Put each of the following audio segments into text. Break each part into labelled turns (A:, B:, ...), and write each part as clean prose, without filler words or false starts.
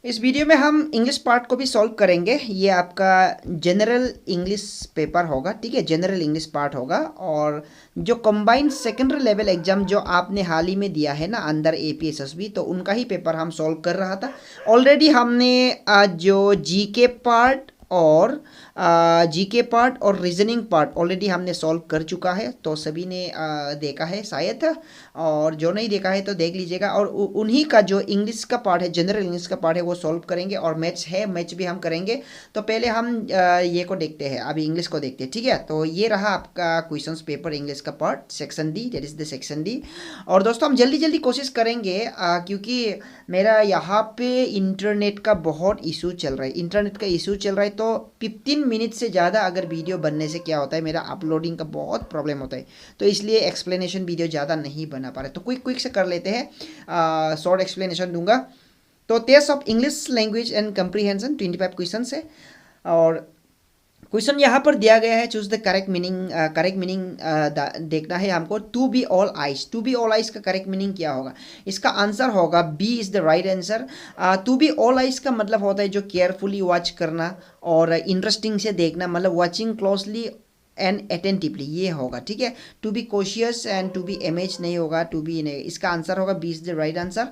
A: इस वीडियो में हम इंग्लिश पार्ट को भी सॉल्व करेंगे। ये आपका जनरल इंग्लिश पेपर होगा, ठीक है, जनरल इंग्लिश पार्ट होगा। और जो कंबाइंड सेकेंडरी लेवल एग्जाम जो आपने हाल ही में दिया है ना अंडर एपीएसएसबी, तो उनका ही पेपर हम सॉल्व कर रहा था। ऑलरेडी हमने जो जीके पार्ट और जीके पार्ट और रीजनिंग पार्ट ऑलरेडी हमने सॉल्व कर चुका है, तो सभी ने देखा है शायद। और जो नहीं देखा है तो देख लीजिएगा। और उन्हीं का जो इंग्लिश का पार्ट है, जनरल इंग्लिश का पार्ट है, वो सॉल्व करेंगे। और मैथ्स है, मैथ्स भी हम करेंगे। तो पहले हम ये को देखते हैं, अभी इंग्लिश को देखते हैं, ठीक है। तो ये रहा आपका क्वेश्चंस पेपर इंग्लिश का part, section D, that is the section D. और दोस्तों हम जल्दी जल्दी कोशिश करेंगे क्योंकि मेरा यहाँ पे इंटरनेट का बहुत इशू चल रहा है, इंटरनेट का इशू चल रहा है। तो 15 मिनट से ज़्यादा अगर वीडियो बनने से क्या होता है, मेरा अपलोडिंग का बहुत प्रॉब्लम होता है। तो इसलिए एक्सप्लेनेशन वीडियो ज़्यादा नहीं बना पा रहे, तो क्विक क्विक से कर लेते हैं। शॉर्ट एक्सप्लेनेशन दूंगा। तो test of English language and comprehension 25 question है। और क्वेश्चन यहाँ पर दिया गया है, choose the correct meaning. Correct meaning देखना है हमको। To be all eyes, to be all eyes का करेक्ट मीनिंग क्या होगा? इसका आंसर होगा B is the right answer. To be all eyes का मतलब होता है जो केयरफुली वॉच करना और इंटरेस्टिंग से देखना, मतलब वॉचिंग क्लोजली एंड अटेंटिवली, ये होगा, ठीक है। To be cautious and to be amaze नहीं होगा, टू बी नहीं। इसका आंसर होगा B is the right answer.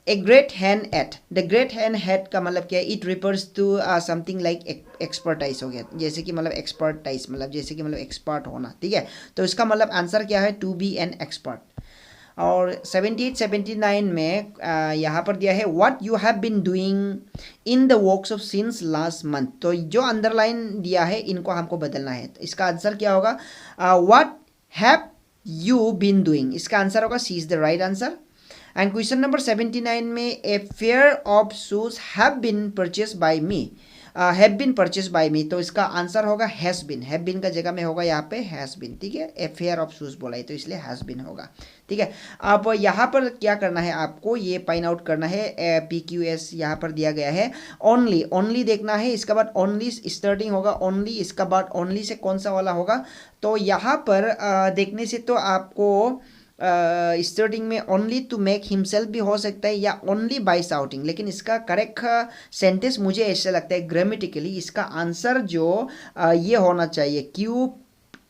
A: A great hand at, the great hand had का मतलब क्या है? It refers to something like expertise हो गया, जैसे कि मतलब एक्सपर्टाइज मतलब जैसे कि मतलब एक्सपर्ट होना, ठीक है। तो इसका मतलब आंसर क्या है? To be an expert. और 78 79 में यहाँ पर दिया है what you have been doing in the workshop since last month. तो जो अंडरलाइन दिया है इनको हमको बदलना है। तो इसका आंसर क्या होगा? What have you been doing, इसका आंसर होगा C is the right answer. And question number 79 में a pair of shoes have been purchase by me, have been purchase by me, तो इसका आंसर होगा हैज बीन। हैव बीन का जगह में होगा यहाँ पे हैज बीन, ठीक है। ए पेयर ऑफ शूज बोला है तो इसलिए हैज बीन होगा, ठीक है। अब यहाँ पर क्या करना है आपको, ये फाइंड आउट करना है। पी क्यू एस यहाँ पर दिया गया है। ओनली, ओनली देखना है। इसके बाद ओनली स्टार्टिंग होगा ओनली, इसका बाद ओनली से कौन सा वाला होगा? तो यहाँ पर देखने से तो आपको स्टार्टिंग में ओनली टू मेक हिमसेल्फ भी हो सकता है या ओनली बाय शाउटिंग, लेकिन इसका करेक्ट सेंटेंस मुझे ऐसा लगता है ग्रामेटिकली इसका आंसर जो ये होना चाहिए Q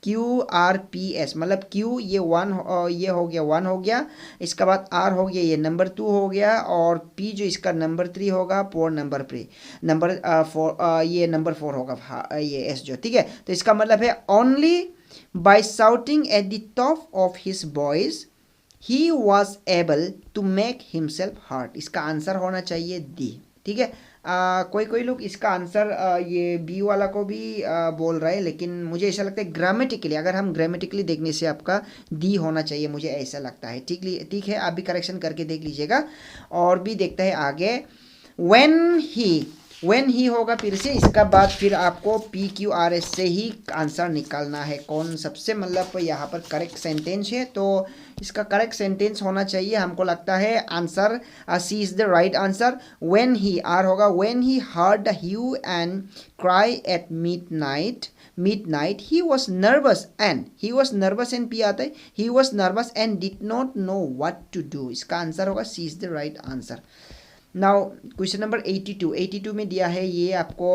A: Q R P S, मतलब क्यू ये वन, ये हो गया वन हो गया, इसका बाद आर हो गया, ये नंबर 2 हो गया, और पी जो इसका नंबर 3 होगा, फोर नंबर पे नंबर 4, ये नंबर 4 होगा, ये एस जो, ठीक है। तो इसका मतलब है only by shouting at the top of his voice he was able to make himself heard, इसका आंसर होना चाहिए डी, ठीक है। कोई कोई लोग इसका आंसर ये बी वाला को भी बोल रहा है, लेकिन मुझे ऐसा लगता है ग्रामेटिकली, अगर हम ग्रामेटिकली देखने से आपका डी होना चाहिए, मुझे ऐसा लगता है, ठीक है। आप भी करेक्शन करके देख लीजिएगा। और भी देखता है आगे। when ही होगा फिर से, इसका बाद फिर आपको पी क्यू आर एस से ही आंसर निकालना है कौन सबसे मतलब यहाँ पर करेक्ट सेंटेंस है। तो इसका करेक्ट सेंटेंस होना चाहिए, हमको लगता है answer C is the right answer. when he are होगा, when he heard the hue and cry at midnight he was nervous and P आता है, he was nervous and did not know what to do, इसका answer होगा C is the right answer. Now question number 82 में दिया है ये आपको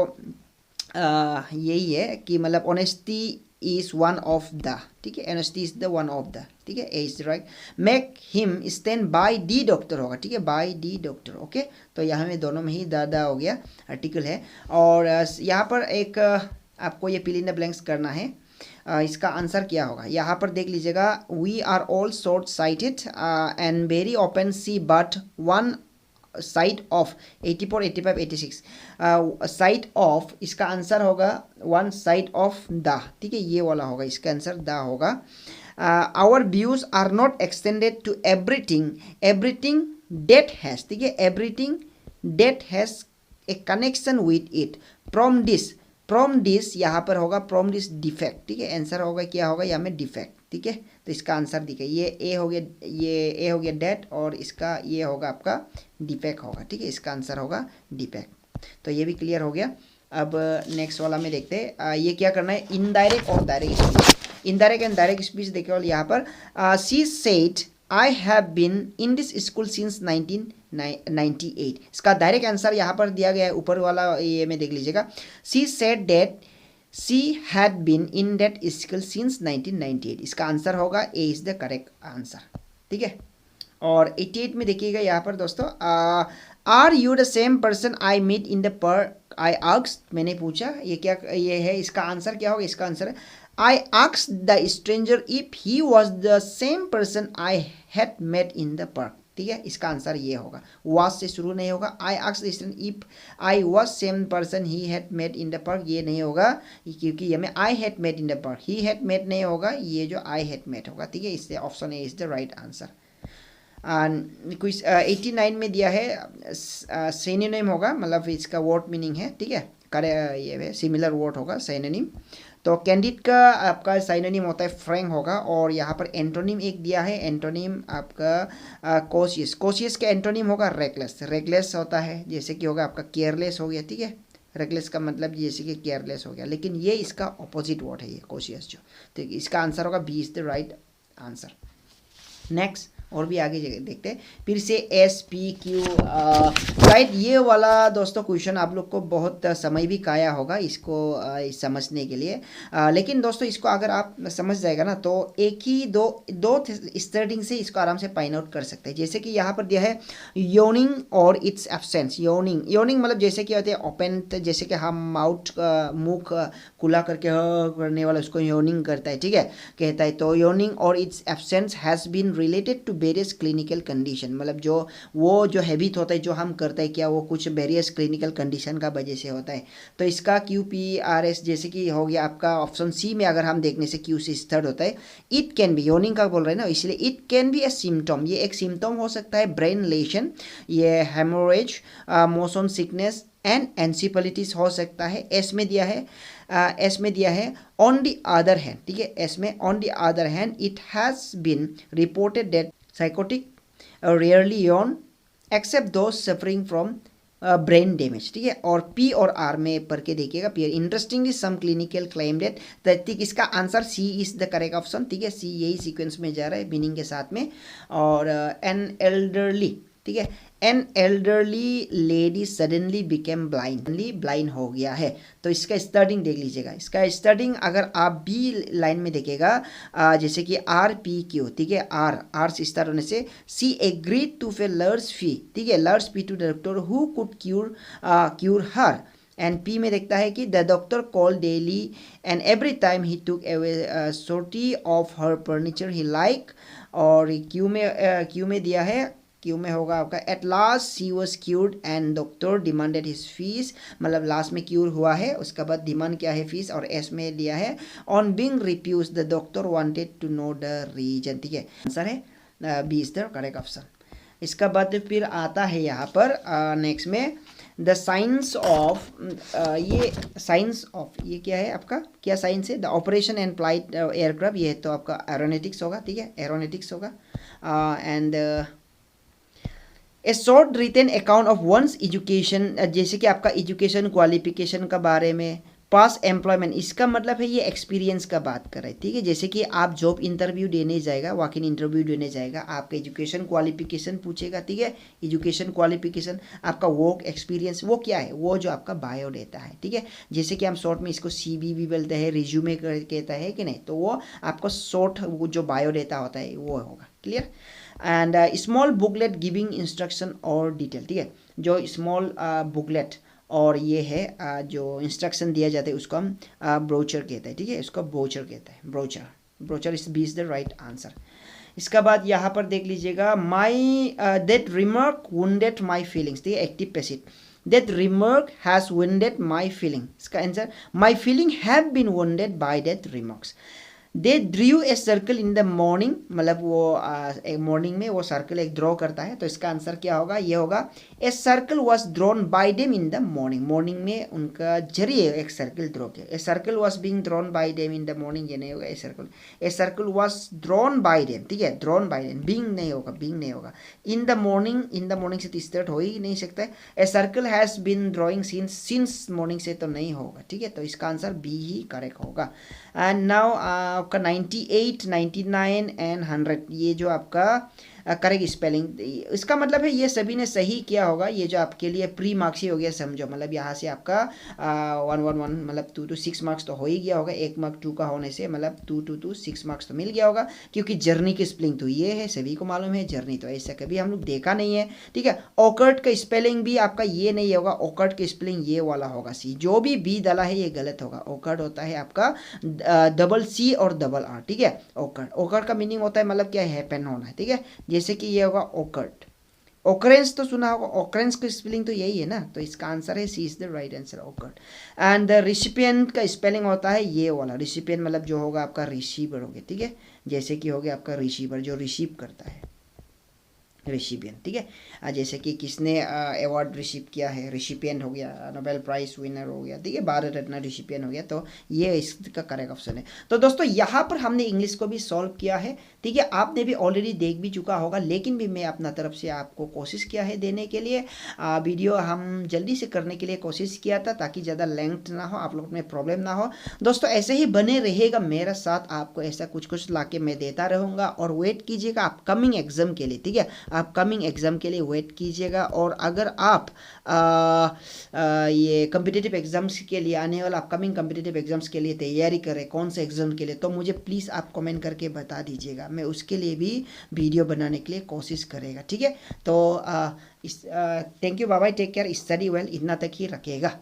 A: यही है कि मतलब honesty is one of the, ठीक है, honesty is the one of the, ठीक है, A is right. Make him stand by the doctor होगा, ठीक है, बाय दी डॉक्टर, ओके। तो यहाँ में दोनों में ही दा हो गया, आर्टिकल है। और यहाँ पर एक आपको ये फिल इन द ब्लैंक्स करना है। इसका आंसर क्या होगा यहाँ पर देख लीजिएगा। We are all short sighted and very open sea but one side of 84 85 86, side of, इसका आंसर होगा वन साइड ऑफ द, ठीक है, ये वाला होगा, इसका आंसर द होगा। Our views are not extended to everything that has, ठीक है, everything that has a connection with it. From this यहाँ पर होगा फ्रॉम दिस डिफेक्ट, ठीक है, आंसर होगा क्या होगा यहाँ में डिफेक्ट, ठीक है। तो इसका आंसर दिखे, ये ए हो गया, ये ए हो गया डेट, और इसका ये होगा आपका डिफेक्ट होगा, ठीक है, इसका आंसर होगा डिफेक्ट। तो ये भी क्लियर हो गया। अब नेक्स्ट वाला में देखते हैं ये क्या करना है, इनडायरेक्ट और direct speech. Indirect and direct speech देखिए, और यहाँ पर she said I have been in this school since 19 98। इसका डायरेक्ट आंसर यहाँ पर दिया गया है, ऊपर वाला ये में देख लीजिएगा। She said that she had been in that school since 1998। इसका आंसर होगा A is the correct answer, ठीक है। और 88 में देखिएगा यहाँ पर दोस्तों, are you the same person I meet in the park I asked, मैंने पूछा, ये क्या ये है, इसका आंसर क्या होगा, इसका आंसर है I asked the stranger if he was the same person I had met in the park, ठीक है। इसका आंसर ये होगा, वाज से शुरू नहीं होगा। I asked the stranger if I was same person he had met in the park, ये नहीं होगा क्योंकि ये में I had met in the park, he had met नहीं होगा, ये जो आई हैड मेट होगा, ठीक है। इससे option A is the right answer. कुछ 89 में दिया है सिनोनिम होगा, मतलब इसका वर्ड मीनिंग है, ठीक है। करे ये है सिमिलर वर्ड होगा सिनोनिम। तो कैंडिड का आपका सिनोनिम होता है फ्रैंक होगा। और यहाँ पर एंटोनिम एक दिया है, एंटोनिम आपका कोशियस, कोशियस का एंटोनिम होगा रेकलेस, रेकलेस होता है जैसे कि होगा आपका केयरलेस हो गया, ठीक है। रेकलेस का मतलब जैसे कि केयरलेस हो गया, लेकिन ये इसका ऑपोजिट वर्ड है ये कोशियस जो, तो इसका आंसर होगा B is the right answer. Next और भी आगे देखते हैं, फिर से एस पी क्यू राइट। ये वाला दोस्तों क्वेश्चन आप लोग को बहुत समय भी काया होगा इसको समझने के लिए, लेकिन दोस्तों इसको अगर आप समझ जाएगा ना तो एक ही दो स्टार्टिंग से इसको आराम से फाइंड आउट कर सकते हैं। जैसे कि यहाँ पर दिया है योनिंग और इट्स एब्सेंस। योनिंग, योनिंग मतलब जैसे कि होते हैं ओपन, जैसे कि हम माउथ मुख खुला करके करने वाला उसको योनिंग करता है, ठीक है, कहता है। तो योनिंग और it's absence has been related to various clinical condition, मतलब जो वो जो हैबिट होता है जो हम करते हैं क्या वो कुछ वेरियस क्लिनिकल कंडीशन का वजह से होता है। तो इसका क्यू पी आर एस जैसे कि हो गया आपका ऑप्शन सी में, अगर हम देखने से क्यू से स्टार्ट होता है। इट कैन बी, योनिंग का बोल रहे हैं ना, इसलिए it can be A symptom, ये एक सिम्टम हो सकता है। ब्रेन लेशन, ये हेमोरेज, मोशन सिकनेस एंड एंसिफलिटिस हो सकता है। एस में दिया है एस में दिया है ऑन द अदर हैंड, ठीक है। एस में on the other hand it has been reported that psychotic rarely yawn except those suffering from brain damage, ठीक है। और पी और आर में पढ़ के देखिएगा। P interestingly some clinical claim that, ठीक, इसका answer C is the correct option, ठीक है। सी यही सीक्वेंस में जा रहा है मीनिंग के साथ में। और एन एल्डरली, ठीक है, an elderly lady suddenly became blind, blind हो गया है। तो इसका स्टार्टिंग देख लीजिएगा। इसका स्टार्टिंग अगर आप बी लाइन में देखेगा जैसे कि आर पी क्यू, ठीक है, आर से स्टार्ट होने से she agreed to pay large fee, ठीक है, large fee to the doctor who could cure her. And P में देखता है कि the doctor call daily and every time he took away sortie of her furniture he like. और Q में दिया है, क्यू में होगा आपका at last she was cured and doctor demanded his fees, मतलब लास्ट में क्यूर हुआ है, उसके बाद डिमांड क्या है फीस। और एस में दिया है on being refuse the doctor wanted to know the reason, ठीक है। आंसर है B is the correct option. इसका बाद फिर आता है यहाँ पर नेक्स्ट में द साइंस ऑफ, ये साइंस ऑफ ये क्या है आपका, क्या साइंस है, the operation and flight aircraft, ये तो आपका एरोनॉटिक्स होगा, ठीक है, एरोनॉटिक्स होगा। And a short written account of one's education, जैसे कि आपका एजुकेशन क्वालिफिकेशन का बारे में। पास एम्प्लॉयमेंट, इसका मतलब है ये एक्सपीरियंस का बात कर रहे हैं, ठीक है। जैसे कि आप जॉब इंटरव्यू देने जाएगा, वॉक इन इंटरव्यू देने जाएगा, आपका एजुकेशन क्वालिफिकेशन पूछेगा, ठीक है। एजुकेशन क्वालिफिकेशन, आपका वर्क एक्सपीरियंस वो क्या है, वो जो आपका बायो डेटा है, ठीक है। जैसे कि हम शॉर्ट में इसको CV भी बोलते हैं, रिज्यूमे कहता है कि नहीं, तो वो आपका शॉर्ट वो जो बायो डेटा होता है वो होगा, clear. And small booklet giving instruction और डिटेल, ठीक है, जो स्मॉल बुकलेट और ये है जो इंस्ट्रक्शन दिया जाता है उसको हम ब्रोचर कहते हैं, ठीक है, इसको ब्रोचर कहते हैं, brochure, brochure is B is the right answer. इसका बाद यहाँ पर देख लीजिएगा my that remark wounded my feelings, ठीक है, active passive, that remark has wounded my feeling, इसका answer my feeling have been wounded by that remarks. They drew a circle in the morning, मतलब वो मॉर्निंग में वो circle एक draw करता है, तो इसका आंसर क्या होगा, ये होगा a circle was drawn by them in the morning, morning में उनका जरिए एक सर्कल ड्रॉ किया। A circle was being drawn by them in the morning, ये नहीं होगा, a circle was drawn by them, ठीक है, ड्रॉन बाय देम, बीइंग नहीं होगा, बीइंग नहीं होगा। इन द मॉर्निंग से स्टार्ट हो ही नहीं सकता है। A circle has been drawing since morning से तो नहीं होगा, ठीक है, तो इसका आंसर बी ही करेक्ट होगा। एंड नाउ आपका 98, 99 एंड 100, ये जो आपका करेक्ट स्पेलिंग। इसका मतलब है ये सभी ने सही किया होगा। ये जो आपके लिए प्री मार्क्स ही हो गया समझो, मतलब यहाँ से आपका 1 1 1 मतलब 2 to 6 मार्क्स तो हो ही गया होगा। 1 मार्क 2 का होने से मतलब 2 to 6 मार्क्स तो मिल गया होगा, क्योंकि जर्नी की स्पेलिंग तो ये है, सभी को मालूम है। जर्नी तो ऐसा कभी हम लोग देखा नहीं है, ठीक है। ऑकर्ट का स्पेलिंग भी आपका ये नहीं होगा, ऑकर्ट का स्पेलिंग ये वाला होगा, सी। जो भी बी डाला है ये गलत होगा। ऑकर्ट होता है आपका डबल सी और डबल आर, ठीक है। ऑकर्ट, ऑकर्ट का मीनिंग होता है मतलब क्या, हैपन होना है, ठीक है। जैसे कि ये होगा ऑकर्ट। ओकरेंस तो सुना होगा, ओकरेंस की स्पेलिंग तो यही है ना, तो इसका आंसर है C is the right answer, occurred. And the recipient का स्पेलिंग होता है ये वाला। रिसिपिएंट मतलब जो होगा आपका रिसीवर हो गया, ठीक है। जैसे कि हो गया आपका रिसीवर, जो रिसीव करता है, रिसिपिएंट, ठीक है। जैसे कि किसने अवार्ड रिसीव किया है, रिसिपिएंट हो गया। नोबेल प्राइज विनर हो गया, ठीक है। भारत रत्न रिसिपिएंट हो गया, तो ये इसका करेक्ट ऑप्शन है। तो दोस्तों यहाँ पर हमने इंग्लिश को भी सॉल्व किया है, ठीक है। आपने भी ऑलरेडी देख भी चुका होगा, लेकिन भी मैं अपना तरफ से आपको कोशिश किया है देने के लिए। वीडियो हम जल्दी से करने के लिए कोशिश किया था, ताकि ज़्यादा लेंथ ना हो, आप लोग में प्रॉब्लम ना हो। दोस्तों ऐसे ही बने रहेगा मेरा साथ, आपको ऐसा कुछ कुछ ला के मैं देता रहूँगा। और वेट कीजिएगा अपकमिंग एग्जाम के लिए, ठीक है। अपकमिंग एग्जाम के लिए वेट कीजिएगा। और अगर आप ये कम्पिटिटिव एग्जाम्स के लिए, आने वाला अपकमिंग कम्पिटिटिव एग्जाम्स के लिए तैयारी करें, कौन से एग्जाम के लिए, तो मुझे प्लीज़ आप कमेंट करके बता दीजिएगा। मैं उसके लिए भी वीडियो बनाने के लिए कोशिश करेगा, ठीक है। तो thank you, bye bye, take care, study well, इतना तक ही रखिएगा।